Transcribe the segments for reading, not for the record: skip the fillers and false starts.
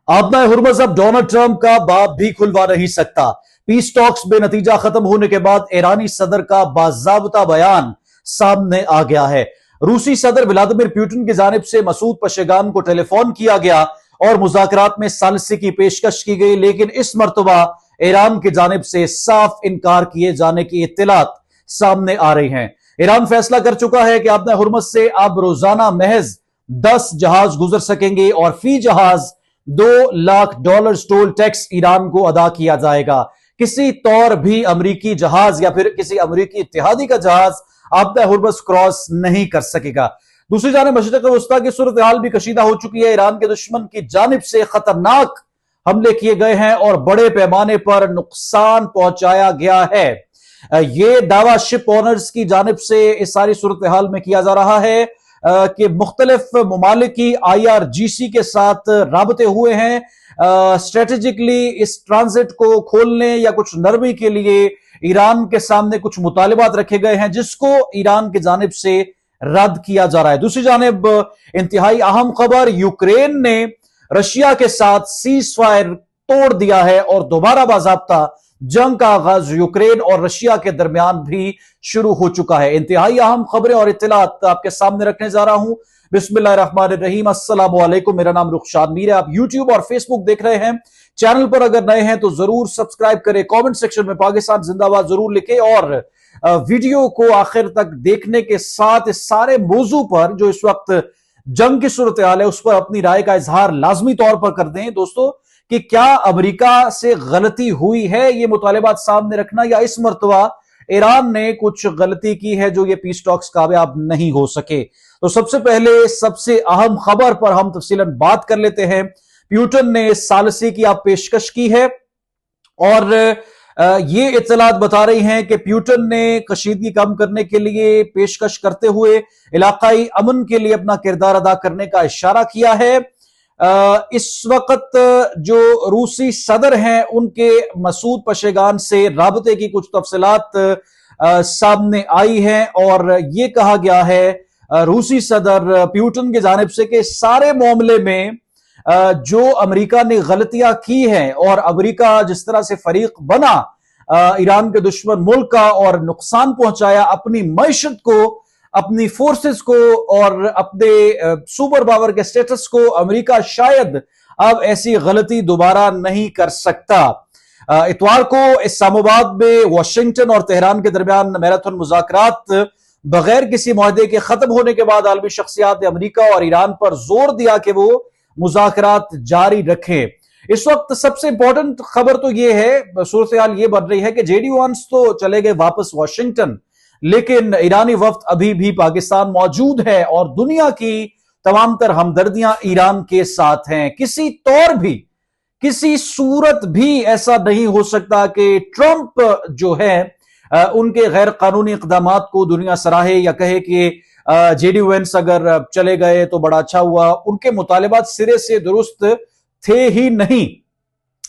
आबना हुर्मज अब Donald Trump का बाप भी खुलवा नहीं सकता। पीस टॉक्स बेनतीजा खत्म होने के बाद ईरानी सदर का बाज़ाब्ता बयान सामने आ गया है। रूसी सदर व्लादिमीर पुतिन की जानिब से मसूद पशेगान को टेलीफोन किया गया और मुज़ाकरात में सालिसी की पेशकश की गई, लेकिन इस मर्तबा ईरान की जानिब से साफ इनकार किए जाने की इत्तलात सामने आ रही हैं। ईरान फैसला कर चुका है कि आबना हुर्मज से अब रोजाना महज 10 जहाज गुजर सकेंगे और फी जहाज $2 लाख टोल टैक्स ईरान को अदा किया जाएगा। किसी तौर भी अमरीकी जहाज या फिर किसी अमरीकी इत्तेहादी का जहाज आबना हुर्मज क्रॉस नहीं कर सकेगा। दूसरी जानिब मशरिक़ वस्ता की सूरत हाल भी कशीदा हो चुकी है। ईरान के दुश्मन की जानिब से खतरनाक हमले किए गए हैं और बड़े पैमाने पर नुकसान पहुंचाया गया है। यह दावा शिप ओनर्स की जानिब से इस सारी सूरत हाल में किया जा रहा है कि मुख्तलिफ ममालिक की IRGC के साथ राबते हुए हैं। स्ट्रेटेजिकली इस ट्रांजिट को खोलने या कुछ नरमी के लिए ईरान के सामने कुछ मुतालिबात रखे गए हैं, जिसको ईरान की जानिब से रद्द किया जा रहा है। दूसरी जानिब इंतहाई अहम खबर, यूक्रेन ने रशिया के साथ सीज फायर तोड़ दिया है और दोबारा बाज़ाब्ता जंग का आगाज यूक्रेन और रशिया के दरमियान भी शुरू हो चुका है। इंतहाई अहम खबरें और इत्तलात आपके सामने रखने जा रहा हूं। बिस्मिल्लाहिर्रहमानिर्रहीम, अस्सलाम वालेकुम। मेरा नाम रुखशान मीर है। आप यूट्यूब और फेसबुक देख रहे हैं। चैनल पर अगर नए हैं तो जरूर सब्सक्राइब करें, कमेंट सेक्शन में पाकिस्तान जिंदाबाद जरूर लिखें और वीडियो को आखिर तक देखने के साथ इस सारे मौजू पर जो इस वक्त जंग की सूरत हाल है उस पर अपनी राय का इजहार लाजमी तौर पर कर दें दोस्तों, कि क्या अमेरिका से गलती हुई है ये मुतालिबात सामने रखना, या इस मर्तबा ईरान ने कुछ गलती की है जो ये पीस टॉक्स कामयाब नहीं हो सके। तो सबसे पहले सबसे अहम खबर पर हम तफसीलन बात कर लेते हैं। पुतिन ने सालिसी की आप पेशकश की है और ये इत्तलात बता रही हैं कि पुतिन ने कशीदगी कम करने के लिए पेशकश करते हुए इलाकाई अमन के लिए अपना किरदार अदा करने का इशारा किया है। इस वक्त जो रूसी सदर हैं उनके मसूद पशेगान से राबते की कुछ तफसीलात सामने आई हैं और ये कहा गया है रूसी सदर पुतिन की जानिब से कि सारे मामले में जो अमेरिका ने गलतियां की हैं और अमेरिका जिस तरह से फरीक बना ईरान के दुश्मन मुल्क का और नुकसान पहुंचाया अपनी मईशत को, अपनी फोर्सेस को और अपने सुपर पावर के स्टेटस को, अमेरिका शायद अब ऐसी गलती दोबारा नहीं कर सकता। इतवार को इस्लामाबाद में वाशिंगटन और तेहरान के दरमियान मैराथन मुज़ाकरात बगैर किसी मुआहदे के खत्म होने के बाद आलमी शख्सियात ने अमेरिका और ईरान पर जोर दिया कि वो मुज़ाकरात जारी रखें। इस वक्त सबसे इंपॉर्टेंट खबर तो यह है, सूरत हाल ये बन रही है कि JD Vance तो चले गए वापस वाशिंगटन, लेकिन ईरानी वफ्द अभी भी पाकिस्तान मौजूद है और दुनिया की तमाम तर हमदर्दियां ईरान के साथ हैं। किसी तौर भी, किसी सूरत भी ऐसा नहीं हो सकता कि ट्रंप जो है उनके गैर कानूनी इकदामात को दुनिया सराहे या कहे कि JD Vance अगर चले गए तो बड़ा अच्छा हुआ। उनके मुतालिबात सिरे से दुरुस्त थे ही नहीं।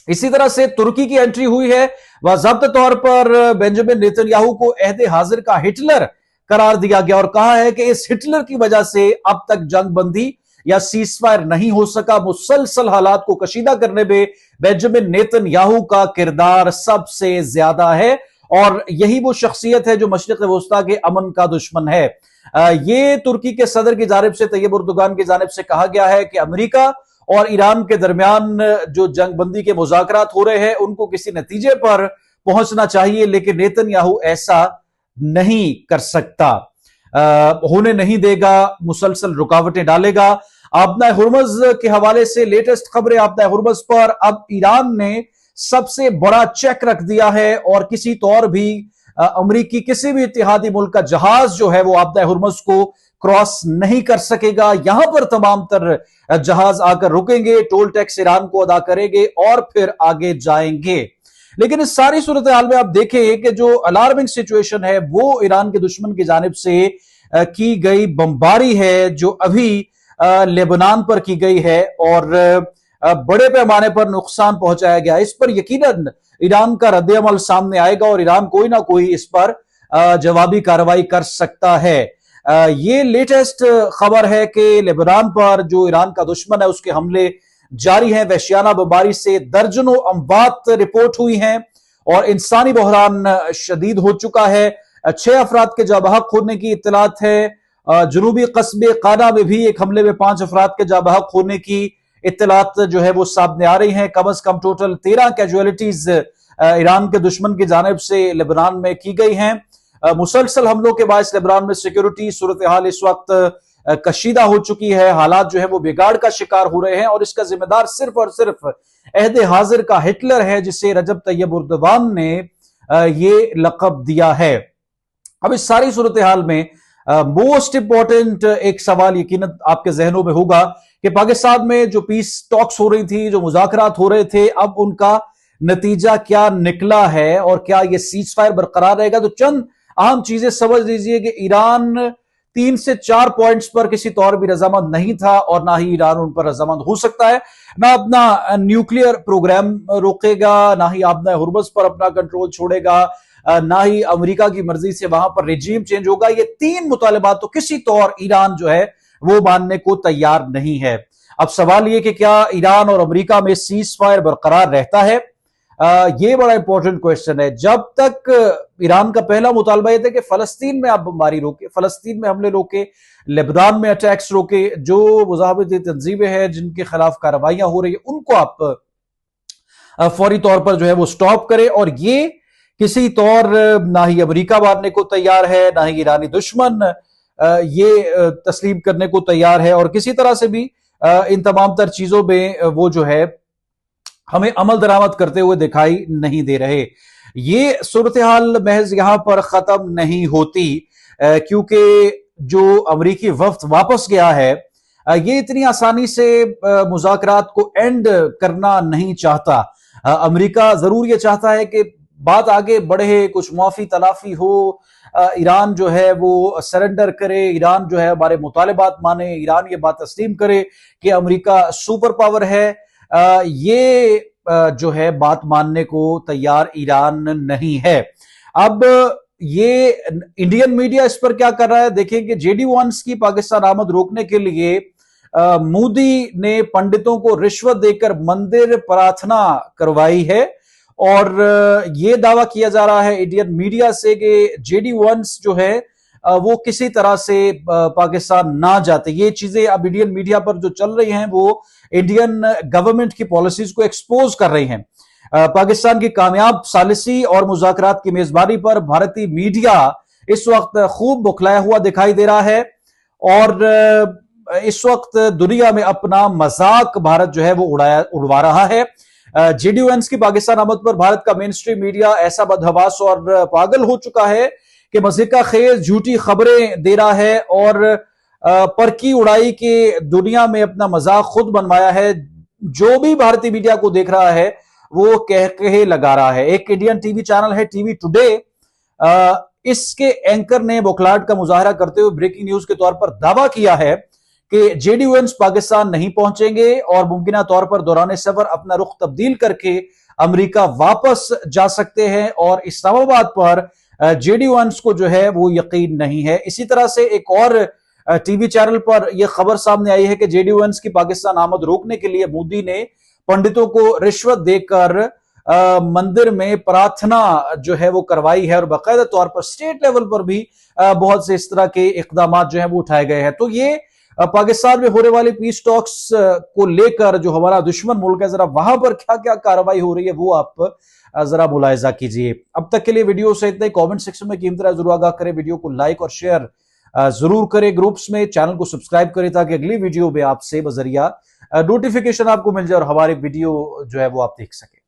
इसी तरह से तुर्की की एंट्री हुई है। बाज़ाब्ता तौर पर बेंजामिन नेतन्याहू को अहदे हाजिर का हिटलर करार दिया गया और कहा है कि इस हिटलर की वजह से अब तक जंग बंदी या सीज फायर नहीं हो सका। मुसलसल हालात को कशीदा करने में बेंजामिन नेतन्याहू का किरदार सबसे ज्यादा है और यही वो शख्सियत है जो मशरिक़ वस्ता के अमन का दुश्मन है। ये तुर्की के सदर की जानिब से, तैयब उर्दुगान की जानिब से कहा गया है कि अमेरिका और ईरान के दरमियान जो जंग बंदी के मुज़ाकरात हो रहे हैं उनको किसी नतीजे पर पहुंचना चाहिए, लेकिन नेतन्याहू ऐसा नहीं कर सकता, होने नहीं देगा, मुसलसल रुकावटें डालेगा। आबना हुर्मज के हवाले से लेटेस्ट खबरें। आबना हुर्मज पर अब ईरान ने सबसे बड़ा चेक रख दिया है और किसी तौर भी अमरीकी किसी भी इत्तेहादी मुल्क का जहाज जो है वो आबना हुर्मज को क्रॉस नहीं कर सकेगा। यहां पर तमाम तर जहाज आकर रुकेंगे, टोल टैक्स ईरान को अदा करेंगे और फिर आगे जाएंगे। लेकिन इस सारी सूरत हाल में आप देखें कि जो अलार्मिंग सिचुएशन है वो ईरान के दुश्मन की जानिब से की गई बमबारी है जो अभी लेबनान पर की गई है और बड़े पैमाने पर नुकसान पहुंचाया गया। इस पर यकीनन ईरान का रद्द-ए-अमल सामने आएगा और ईरान कोई ना कोई इस पर जवाबी कार्रवाई कर सकता है। ये लेटेस्ट खबर है कि लेबनान पर जो ईरान का दुश्मन है उसके हमले जारी है। वहशियाना बमबारी से दर्जनों अमवात रिपोर्ट हुई हैं और इंसानी बहरान शदीद हो चुका है। 6 अफराद के जाबहक होने की इत्तलात है। जुनूबी कस्बे काना में भी एक हमले में 5 अफराद के जाबहक होने की इत्तलात जो है वो सामने आ रही हैं। कम अज कम टोटल 13 कैजुअलिटीज ईरान के दुश्मन की जानिब से लेबनान में की गई हैं। मुसलसल हमलों के बाद लेबनान में सिक्योरिटी सूरत हाल इस वक्त कशीदा हो चुकी है। हालात जो है वो बिगाड़ का शिकार हो रहे हैं और इसका जिम्मेदार सिर्फ और सिर्फ अहद हाजिर का हिटलर है, जिसे रजब तैयब एर्दोगान ने ये लक़ब दिया है। अब इस सारी सूरत हाल में मोस्ट इंपॉर्टेंट एक सवाल यकीनन आपके जहनों में होगा कि पाकिस्तान में जो पीस टॉक्स हो रही थी, जो मुज़ाकरात हो रहे थे, अब उनका नतीजा क्या निकला है और क्या यह सीज फायर बरकरार रहेगा। तो चंद अहम चीजें समझ लीजिए कि ईरान 3 से 4 पॉइंट्स पर किसी तौर भी रजामंद नहीं था और ना ही ईरान उन पर रजामंद हो सकता है। ना अपना न्यूक्लियर प्रोग्राम रोकेगा, ना ही अपना हुर्मुज़ पर अपना कंट्रोल छोड़ेगा, ना ही अमेरिका की मर्जी से वहां पर रिजीम चेंज होगा। ये 3 मुतालिबात तो किसी तौर ईरान जो है वो मानने को तैयार नहीं है। अब सवाल ये कि क्या ईरान और अमेरिका में सीज फायर बरकरार रहता है, ये बड़ा इंपॉर्टेंट क्वेश्चन है। जब तक ईरान का पहला मुतालबा यह था कि फलस्तीन में आप बमबारी रोके, फलस्तीन में हमले रोके, लेबनान में अटैक्स रोके, जो मुजाहिदी तंजीमें हैं जिनके खिलाफ कार्रवाइयां हो रही है उनको आप फौरी तौर पर जो है वो स्टॉप करें। और ये किसी तौर ना ही अमेरिका मानने को तैयार है, ना ही ईरानी दुश्मन ये तस्लीम करने को तैयार है और किसी तरह से भी इन तमाम तर चीजों में वो जो है हमें अमल दरामद करते हुए दिखाई नहीं दे रहे। ये सूरत हाल महज यहां पर खत्म नहीं होती, क्योंकि जो अमरीकी वफ्द वापस गया है ये इतनी आसानी से मुज़ाकरात को एंड करना नहीं चाहता। अमरीका जरूर ये चाहता है कि बात आगे बढ़े, कुछ माफी तलाफी हो, ईरान जो है वो सरेंडर करे, ईरान जो है हमारे मुतालिबात माने, ईरान ये बात तस्लीम करे कि अमरीका सुपर पावर है। ये जो है बात मानने को तैयार ईरान नहीं है। अब ये इंडियन मीडिया इस पर क्या कर रहा है, देखें कि जेडी वंस की पाकिस्तान आमद रोकने के लिए मोदी ने पंडितों को रिश्वत देकर मंदिर प्रार्थना करवाई है और ये दावा किया जा रहा है इंडियन मीडिया से कि जेडी वंस जो है वो किसी तरह से पाकिस्तान ना जाते। ये चीजें अब इंडियन मीडिया पर जो चल रही हैं वो इंडियन गवर्नमेंट की पॉलिसीज को एक्सपोज कर रही हैं। पाकिस्तान की कामयाब सालिसी और मुज़ाकरात की मेजबानी पर भारतीय मीडिया इस वक्त खूब बौखलाया हुआ दिखाई दे रहा है और इस वक्त दुनिया में अपना मजाक भारत जो है वो उड़वा रहा है। जेडी वंस की पाकिस्तान आमद पर भारत का मेन स्ट्रीम मीडिया ऐसा बदहवास और पागल हो चुका है कि मज़ीका खेज झूठी खबरें दे रहा है और परकी उड़ाई के दुनिया में अपना मजाक खुद बनवाया है। जो भी भारतीय मीडिया को देख रहा है वो कह लगा रहा है। एक इंडियन टीवी चैनल है टीवी टुडे, इसके एंकर ने बौखलाहट का मुजाहरा करते हुए ब्रेकिंग न्यूज के तौर पर दावा किया है कि जेडी वंस पाकिस्तान नहीं पहुंचेंगे और मुमकिन तौर पर दौरान सफर अपना रुख तब्दील करके अमेरिका वापस जा सकते हैं और इस्लामाबाद पर जेडी वंस को जो है वो यकीन नहीं है। इसी तरह से एक और टीवी चैनल पर यह खबर सामने आई है कि जेडी वंस की पाकिस्तान आमद रोकने के लिए मोदी ने पंडितों को रिश्वत देकर मंदिर में प्रार्थना जो है वो करवाई है और बाकायदा तौर पर स्टेट लेवल पर भी बहुत से इस तरह के इकदाम जो है वो उठाए गए हैं। तो ये पाकिस्तान में होने वाले पीस टॉक्स को लेकर जो हमारा दुश्मन मुल्क है, जरा वहां पर क्या क्या कार्रवाई हो रही है वो आप जरा मुलाहिजा कीजिए। अब तक के लिए वीडियो से इतना ही। कमेंट सेक्शन में कीमत जरूर आगाह करें, वीडियो को लाइक और शेयर जरूर करें, ग्रुप्स में चैनल को सब्सक्राइब करें ताकि अगली वीडियो में आपसे बजरिया नोटिफिकेशन आपको मिल जाए और हमारी वीडियो जो है वो आप देख सकें।